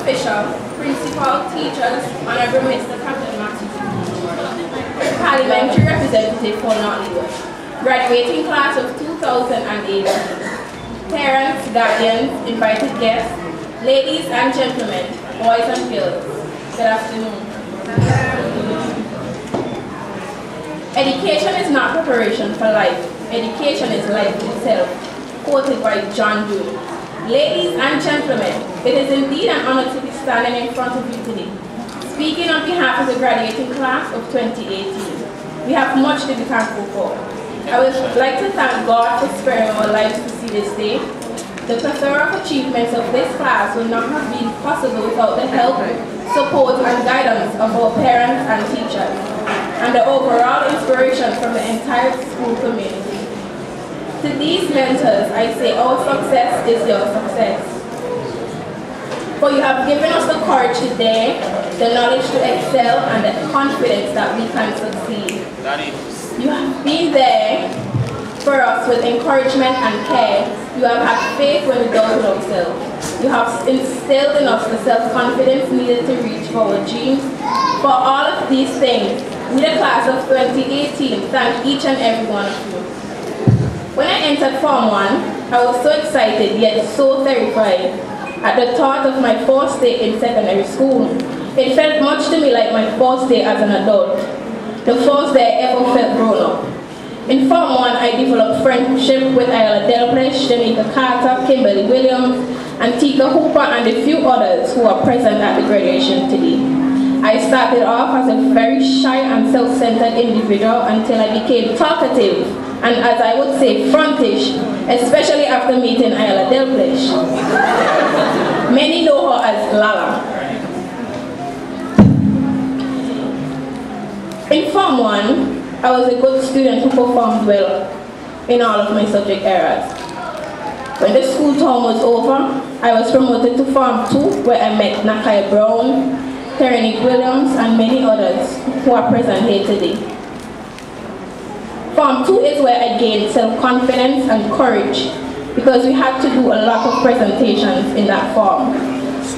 official, principal, teachers, Honorable Mr. Captain Matthew, Parliamentary Representative for Northwood, graduating class of 2018, parents, guardians, invited guests, ladies and gentlemen, boys and girls, good afternoon. Education is not preparation for life. Education is life itself, quoted by John Dewey. Ladies and gentlemen, it is indeed an honor to be standing in front of you today, speaking on behalf of the graduating class of 2018. We have much to be thankful for. I would like to thank God for sparing our lives to see this day. The plethora of achievements of this class would not have been possible without the help, support, and guidance of our parents and teachers, and the overall inspiration from the entire school community. To these mentors, I say our success is your success. For you have given us the courage to dare, the knowledge to excel, and the confidence that we can succeed. You have been there for us with encouragement and care. You have had faith when we doubted ourselves. You have instilled in us the self-confidence needed to reach for our dreams. For all of these things, we, the class of 2018, thank each and every one of you. When I entered Form 1, I was so excited yet so terrified at the thought of my first day in secondary school. It felt much to me like my first day as an adult, the first day I ever felt grown up. In Form 1, I developed friendship with Ayala Delplesh, Jamaica Carter, Kimberly Williams, and Tika Hooper, and a few others who are present at the graduation today. I started off as a very shy and self-centered individual until I became talkative and, as I would say, frontish, especially after meeting Ayala Delplesh. Many know her as Lala. In Form 1, I was a good student who performed well in all of my subject areas. When the school term was over, I was promoted to Form 2, where I met Nakai Brown, Terry Williams, and many others who are present here today. Form 2 is where I gained self-confidence and courage, because we had to do a lot of presentations in that form.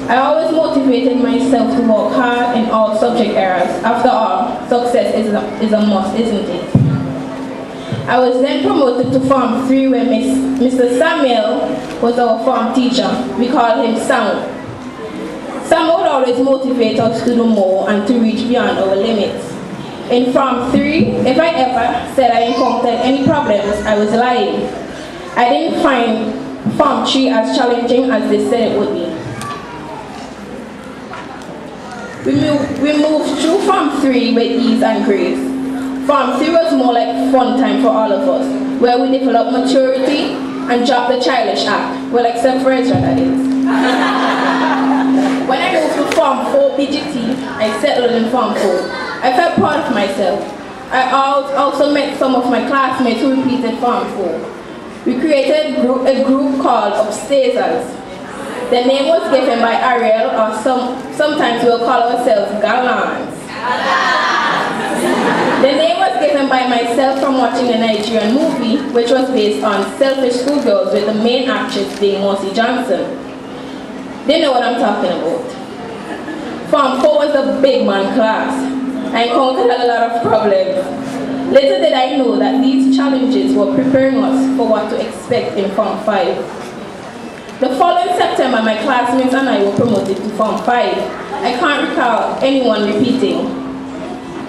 I always motivated myself to work hard in all subject areas. After all, success is a must, isn't it? I was then promoted to Form 3, where Mr. Samuel was our form teacher. We called him Sam. Sam would always motivate us to do more and to reach beyond our limits. In Form 3, if I ever said I encountered any problems, I was lying. I didn't find Form 3 as challenging as they said it would be. We moved through Form 3 with ease and grace. Form 3 was more like fun time for all of us, where we developed maturity and dropped the childish act. Well, except for Ezra, that is. When I moved to Form 4 BGT, I settled in Form 4. I felt proud of myself. I also met some of my classmates who repeated Form 4. We created a group called Upstairsers. The name was given by Ariel, or sometimes we'll call ourselves Gallants. The name was given by myself from watching a Nigerian movie, which was based on Selfish Schoolgirls, with the main actress being Mercy Johnson. They know what I'm talking about. Form 4 was the big man class. I encountered a lot of problems. Later did I know that these challenges were preparing us for what to expect in Form 5. The following September, my classmates and I were promoted to Form 5. I can't recall anyone repeating.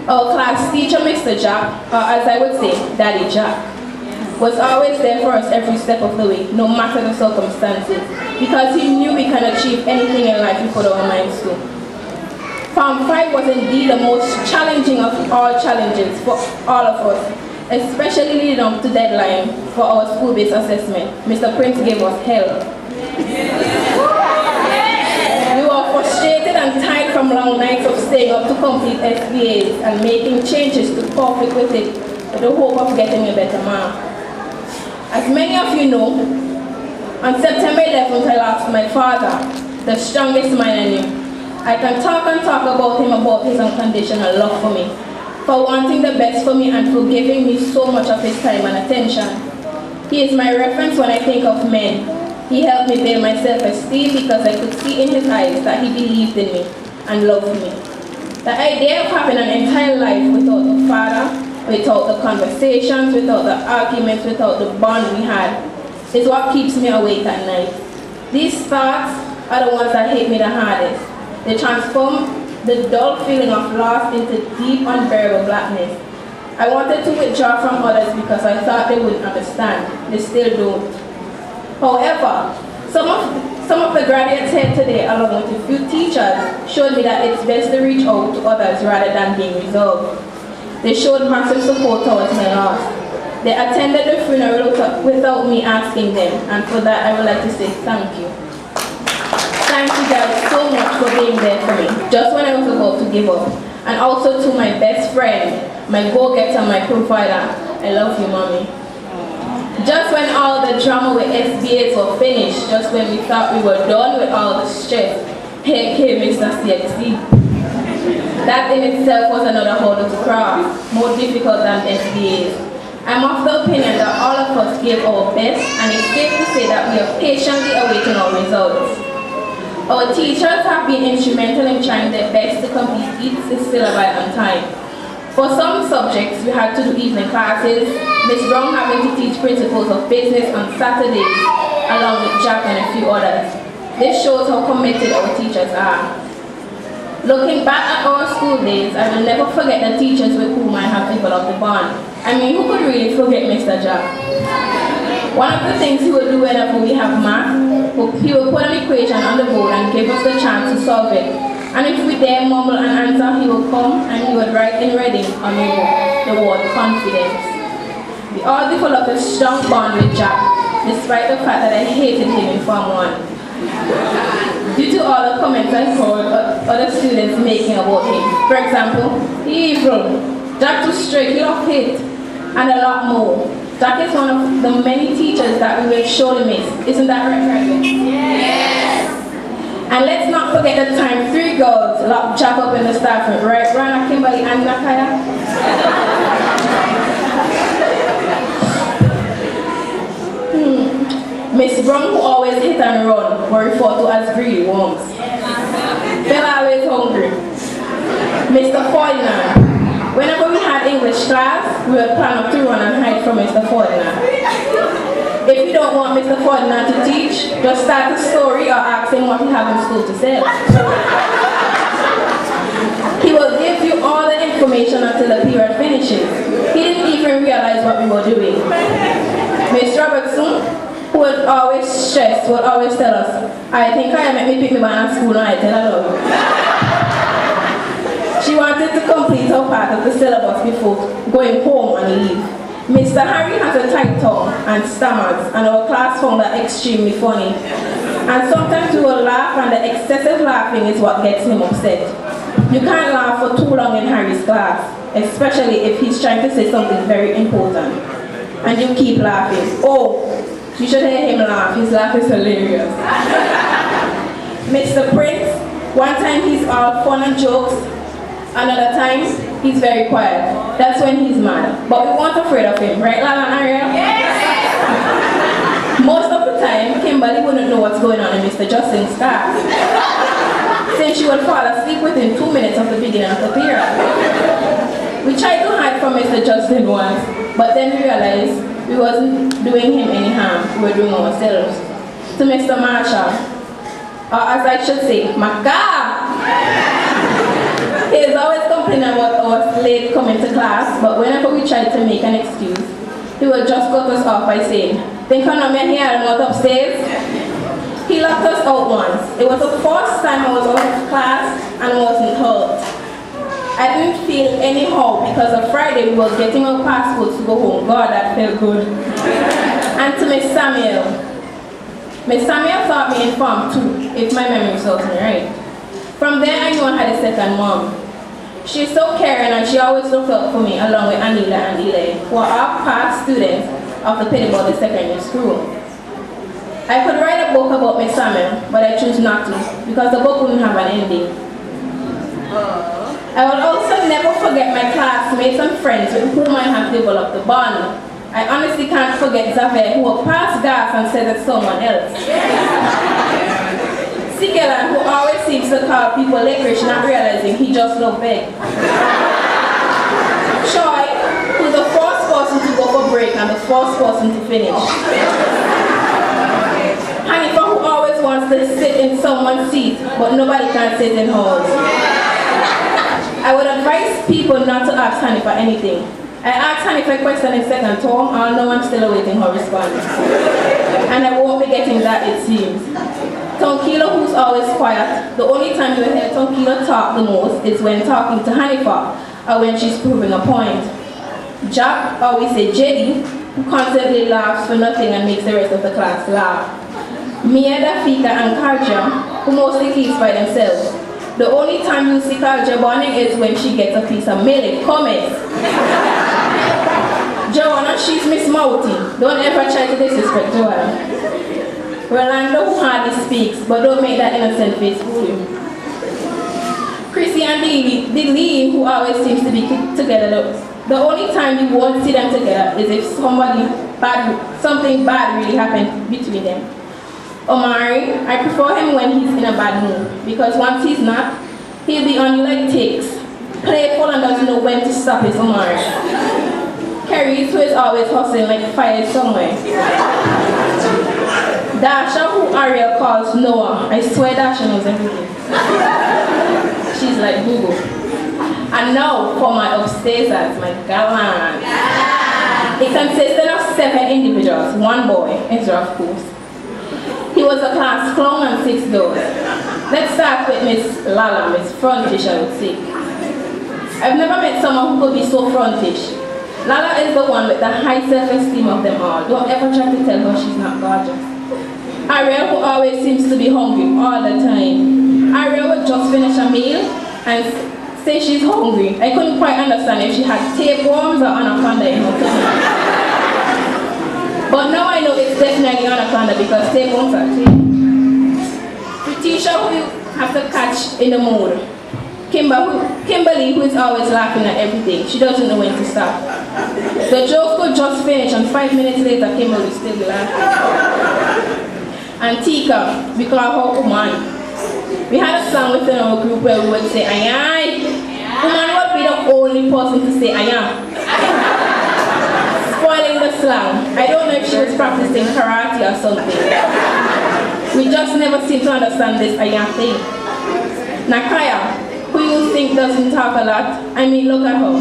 Our class teacher, Mr. Jack, or as I would say, Daddy Jack, was always there for us every step of the way, no matter the circumstances, because he knew we can achieve anything in life we put our minds to. Form 5 was indeed the most challenging of all challenges for all of us, especially leading up to deadline for our school-based assessment. Mr. Prince gave us hell. We were frustrated and tired from long nights of staying up to complete SBAs and making changes to perfect with it with the hope of getting a better mark. As many of you know, on September 11th I lost my father, the strongest man I knew. I can talk and talk about him, about his unconditional love for me, for wanting the best for me and for giving me so much of his time and attention. He is my reference when I think of men, He helped me build my self-esteem because I could see in his eyes that he believed in me and loved me. The idea of having an entire life without a father, without the conversations, without the arguments, without the bond we had, is what keeps me awake at night. These thoughts are the ones that hit me the hardest. They transform the dull feeling of loss into deep, unbearable blackness. I wanted to withdraw from others because I thought they wouldn't understand. They still don't. However, some of the graduates here today, along with a few teachers, showed me that it's best to reach out to others rather than being reserved. They showed massive support towards my loss. They attended the funeral without me asking them, and for that I would like to say thank you. Thank you guys so much for being there for me, just when I was about to give up. And also to my best friend, my go-getter, my provider. I love you, Mommy. Just when all the drama with SBAs were finished, just when we thought we were done with all the stress, here came Mr. CXC. That in itself was another hurdle to cross, more difficult than SBAs. I'm of the opinion that all of us gave our best, and it's safe to say that we are patiently awaiting our results. Our teachers have been instrumental in trying their best to complete each syllabi on time. For some subjects, we had to do evening classes, Ms. Brown having to teach principles of business on Saturdays, along with Jack and a few others. This shows how committed our teachers are. Looking back at our school days, I will never forget the teachers with whom I have developed a bond. I mean, who could really forget Mr. Jack? One of the things he would do whenever we have math, he would put an equation on the board and give us the chance to solve it. And if we dare mumble an answer, he would come and he would write in reading on the word confidence. We all developed a strong bond with Jack, despite the fact that I hated him in Form 1. Due to all the comments I heard other students making about him. For example, he evil, Jack too strict, he don't hit, and a lot more. Jack is one of the many teachers that we will surely miss. Isn't that right, graduates? Yes! And let's not forget the time 3 girls locked Jack up in the staff room, right? Rana, Kimberly, and Nakaya. Miss Brown, who always hit and run, were referred to as greedy worms. They're always hungry. Mr. Ferdinand. Whenever we had English class, we would plan up to run and hide from Mr. Ferdinand. If you don't want Mr. Ferdinand to teach, just start a story or ask him what he has in school to say. He will give you all the information until the period finishes. He didn't even realize what we were doing. Miss Robertson, who would always stress, would always tell us, I think I make me pick me man at school and I tell her. She wanted to complete her part of the syllabus before going home on leave. Mr. Harry has a tight tongue and stammers, and our class found that extremely funny. And sometimes we will laugh, and the excessive laughing is what gets him upset. You can't laugh for too long in Harry's class, especially if he's trying to say something very important. And you keep laughing. Oh, you should hear him laugh. His laugh is hilarious. Mr. Prince, one time he's all fun and jokes, another time he's very quiet. That's when he's mad. But we weren't afraid of him, right, Lala and Ariel? Yes! Most of the time, Kimberly wouldn't know what's going on in Mr. Justin's class, since she would fall asleep within 2 minutes of the beginning of the period. We tried to hide from Mr. Justin once, but then we realized we wasn't doing him any harm. We were doing ourselves. To Mr. Marshall, or as I should say, Maca! He is always complaining about us late coming to class, but whenever we tried to make an excuse, he would just cut us off by saying, think I'm not here and not upstairs? He locked us out once. It was the first time I was out of class and wasn't hurt. I didn't feel anyhow because on Friday we were getting our passports to go home. God, that felt good. And to Miss Samuel. Miss Samuel taught me in Form 2, if my memory serves me right. From there I knew I had a second mom. She's so caring and she always looked out for me along with Anila and Eli, who are all past students of the Pettibody Secondary School. I could write a book about Miss Samuel, but I choose not to because the book wouldn't have an ending. I will also never forget my classmates and friends with whom I have developed a bond. I honestly can't forget Xavier, who will pass gas and says it's someone else. Sikela, who always seems to call people licorice, not realizing he just looked big. Choi, who's the first person to go for break and the first person to finish. Hanifa, who always wants to sit in someone's seat, but nobody can sit in hers. I would advise people not to ask Hanifa anything. I asked Hanifa a question in second term, and no one's still awaiting her response. And I won't be getting that, it seems. Tonkila, who's always quiet, the only time you hear Tonkila talk the most is when talking to Hanifa, or when she's proving a point. Jack, always say Jelly, who constantly laughs for nothing and makes the rest of the class laugh. Mia, Dafika, and Karja, who mostly keeps by themselves. The only time you see Karja bonding is when she gets a piece of milk. Comments. Joanna, she's Miss Mouty. Don't ever try to disrespect Joanna. Rolando, who hardly speaks, but don't make that innocent face fool you. Chrissy and Lee, who always seems to be together. The only time you won't see them together is if something bad really happened between them. Omari, I prefer him when he's in a bad mood, because once he's not, he'll be on you like ticks. Playful and doesn't know when to stop his Omari. Carrie, who is always hustling like fire somewhere. Dasha, who Ariel calls Noah. I swear Dasha knows everything. She's like Google. And now for my upstairs, my gallant. It consisted of 7 individuals, 1 boy, Ezra of course. He was a class clown and 6 girls. Let's start with Miss Lala, Miss Frontish, I would say. I've never met someone who could be so frontish. Lala is the one with the high self-esteem of them all. Don't ever try to tell her she's not gorgeous. Ariel, who always seems to be hungry all the time. Ariel would just finish a meal and say she's hungry. I couldn't quite understand if she had tapeworms or anaconda in her tummy. But now I know it's definitely anaconda because tapeworms are tape. Letitia, who you have to catch in the mood. Kimberly, who is always laughing at everything. She doesn't know when to stop. The joke could just finish and 5 minutes later, Kimberly will still be laughing. And Tika, we call her Uman. We had a song within our group where we would say, Ayay. Uman would be the only person to say Ayay. Spoiling the slang. I don't know if she was practicing karate or something. We just never seem to understand this Ayay thing. Nakaya, who you think doesn't talk a lot, I mean look at her.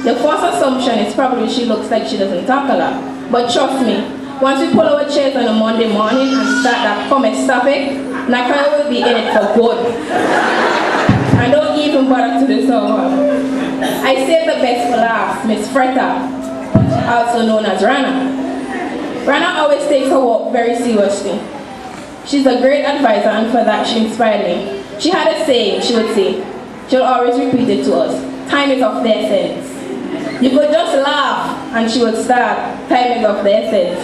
The first assumption is probably she looks like she doesn't talk a lot. But trust me, once we pull our chairs on a Monday morning and start that comic topic, Nakaya will be in it for good. And don't even bother to do so. I saved the best for last, Miss Freta, also known as Rana. Rana always takes her work very seriously. She's a great advisor, and for that she inspired me. She had a saying, she would say, she'll always repeat it to us, time is of the essence. You could just laugh and she would start, time is of the essence.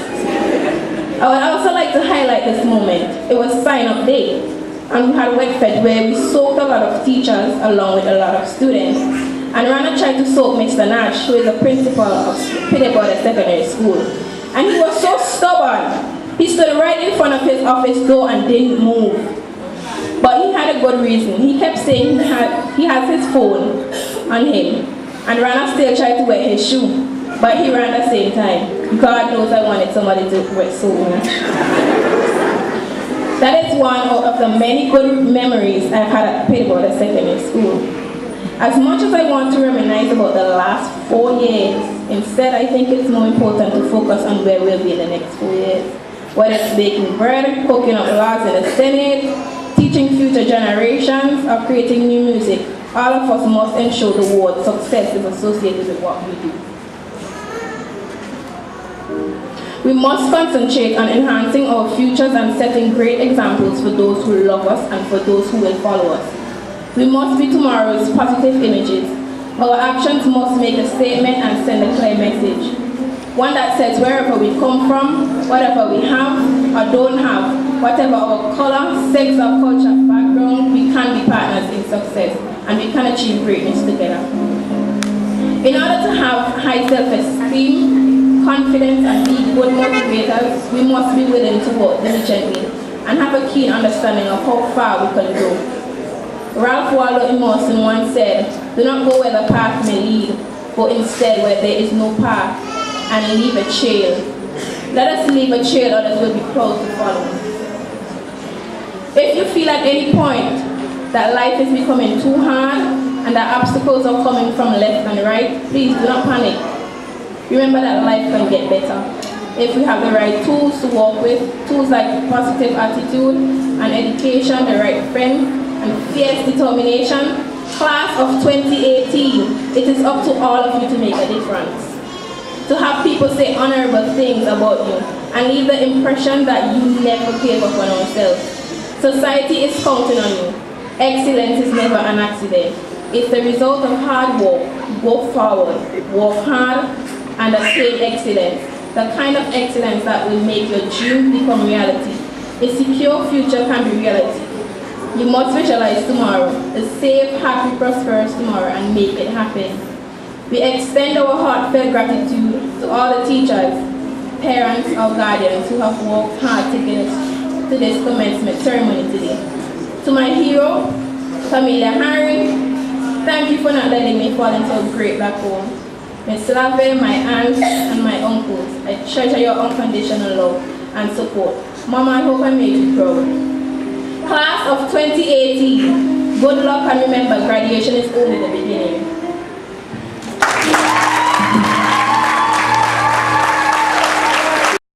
I would also like to highlight this moment. It was sign-up day, and we had wet fed where we soaked a lot of teachers along with a lot of students. And Rana tried to soak Mr. Nash, who is the principal of Peterborough Secondary School. And he was so stubborn. He stood right in front of his office door and didn't move. But he had a good reason. He kept saying he has his phone on him. And Rana still tried to wear his shoe. But he ran at the same time. God knows I wanted somebody to wear so much. That is one out of the many good memories I've had at Peterborough Secondary School. As much as I want to reminisce about the last 4 years, instead I think it's more important to focus on where we'll be in the next 4 years. Whether it's baking bread, cooking up laws in the Senate, teaching future generations, or creating new music, all of us must ensure the word success is associated with what we do. We must concentrate on enhancing our futures and setting great examples for those who love us and for those who will follow us. We must be tomorrow's positive images. Our actions must make a statement and send a clear message. One that says wherever we come from, whatever we have or don't have, whatever our color, sex or culture background, we can be partners in success and we can achieve greatness together. In order to have high self-esteem, confident and be good motivators, we must be willing to work diligently and have a keen understanding of how far we can go. Ralph Waldo Emerson once said, "Do not go where the path may lead, but instead where there is no path, and leave a trail." Let us leave a trail others will be proud to follow. If you feel at any point that life is becoming too hard and that obstacles are coming from left and right, please do not panic. Remember that life can get better if we have the right tools to work with, tools like positive attitude and education, the right friend, and fierce determination. Class of 2018, it is up to all of you to make a difference. To have people say honorable things about you and leave the impression that you never gave up on yourself. Society is counting on you. Excellence is never an accident. It's the result of hard work. Go forward, work hard, and attain excellence. The kind of excellence that will make your dreams become reality. A secure future can be reality. You must visualize tomorrow, a safe, happy, prosperous tomorrow, and make it happen. We extend our heartfelt gratitude to all the teachers, parents, or guardians who have worked hard to get us to this commencement ceremony today. To my hero, Camilla Harry, thank you for not letting me fall into a great black hole. Miss Lave, my aunts, and my uncles, I treasure your unconditional love and support. Mama, I hope I made you proud. Class of 2018, good luck, and remember, graduation is only the beginning.